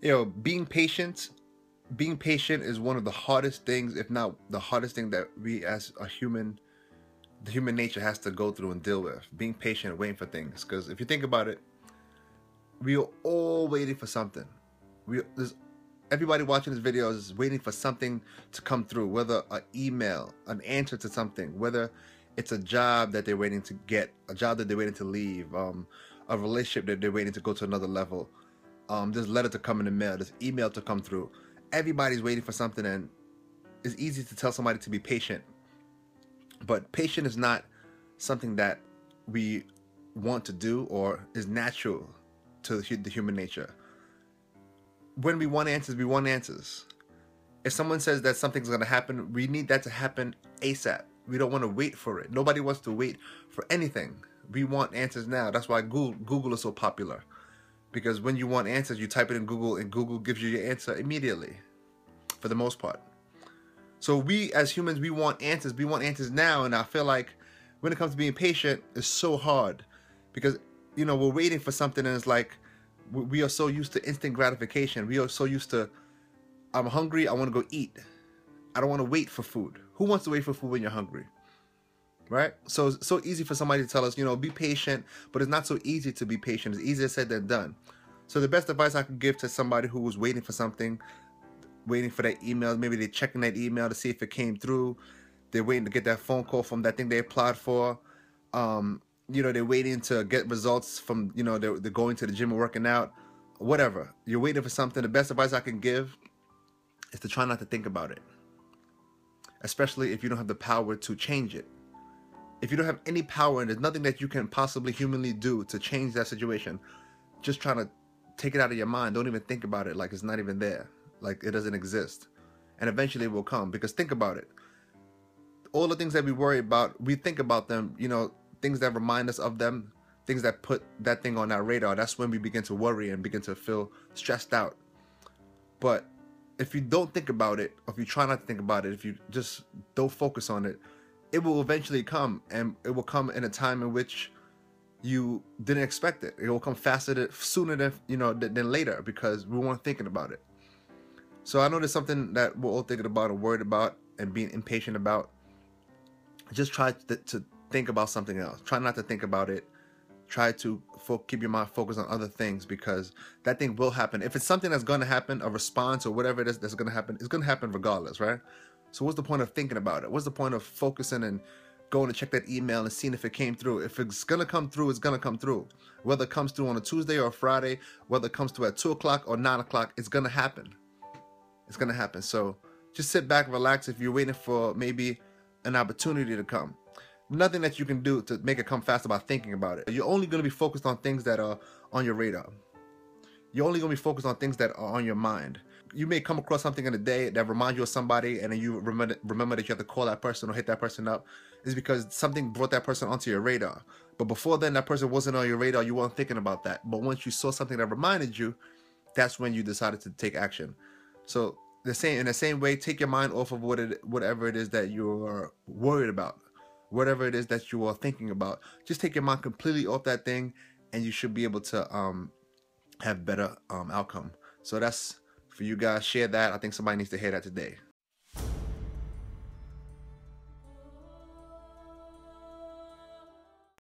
Being patient is one of the hardest things, if not the hardest thing that we as the human nature has to go through and deal with. Being patient, waiting for things. Because if you think about it, we are all waiting for something. Everybody watching this video is waiting for something to come through, whether an email, an answer to something, whether it's a job that they're waiting to get, a job that they're waiting to leave, a relationship that they're waiting to go to another level, this letter to come in the mail, this email to come through. Everybody's waiting for something, and it's easy to tell somebody to be patient. But patient is not something that we want to do or is natural to the human nature. When we want answers, we want answers. If someone says that something's going to happen, we need that to happen ASAP. We don't want to wait for it. Nobody wants to wait for anything. We want answers now. That's why Google is so popular. Because when you want answers, you type it in Google and Google gives you your answer immediately, for the most part. So we as humans, we want answers. We want answers now. And I feel like when it comes to being patient, it's so hard. Because, we're waiting for something, and it's like we are so used to instant gratification. We are so used to, I'm hungry, I want to go eat. I don't want to wait for food. Who wants to wait for food when you're hungry? Right? So it's so easy for somebody to tell us, be patient, but it's not so easy to be patient. It's easier said than done. So the best advice I could give to somebody who was waiting for something, waiting for that email, maybe they're checking that email to see if it came through, they're waiting to get that phone call from that thing they applied for, they're waiting to get results from, they're going to the gym and working out, whatever. You're waiting for something. The best advice I can give is to try not to think about it, especially if you don't have the power to change it. If you don't have any power and there's nothing that you can possibly humanly do to change that situation, just try to take it out of your mind. Don't even think about it like it's not even there, like it doesn't exist. And eventually it will come, because think about it. All the things that we worry about, we think about them, things that remind us of them, things that put that thing on our radar. That's when we begin to worry and begin to feel stressed out. But if you don't think about it, or if you try not to think about it, if you just don't focus on it, it will eventually come, and it will come in a time in which you didn't expect it. It will come sooner than later, because we weren't thinking about it. So I know there's something that we're all thinking about and worried about and being impatient about. Just try to think about something else. Try not to think about it. Try to keep your mind focused on other things, because that thing will happen. If it's something that's going to happen, a response or whatever it is that's going to happen, it's going to happen regardless, right? So what's the point of thinking about it? What's the point of focusing and going to check that email and seeing if it came through? If it's going to come through, it's going to come through. Whether it comes through on a Tuesday or a Friday, whether it comes through at 2 o'clock or 9 o'clock, it's going to happen. It's going to happen. So just sit back, relax. If you're waiting for maybe an opportunity to come, nothing that you can do to make it come faster by thinking about it. You're only going to be focused on things that are on your radar. You're only going to be focused on things that are on your mind. You may come across something in a day that reminds you of somebody, and then you remember that you have to call that person or hit that person up. It's because something brought that person onto your radar. But before then, that person wasn't on your radar. You weren't thinking about that. But once you saw something that reminded you, that's when you decided to take action. So in the same way, take your mind off of whatever it is that you're worried about, whatever it is that you are thinking about. Just take your mind completely off that thing, and you should be able to have better outcome. So that's for you guys. Share that. I think somebody needs to hear that today.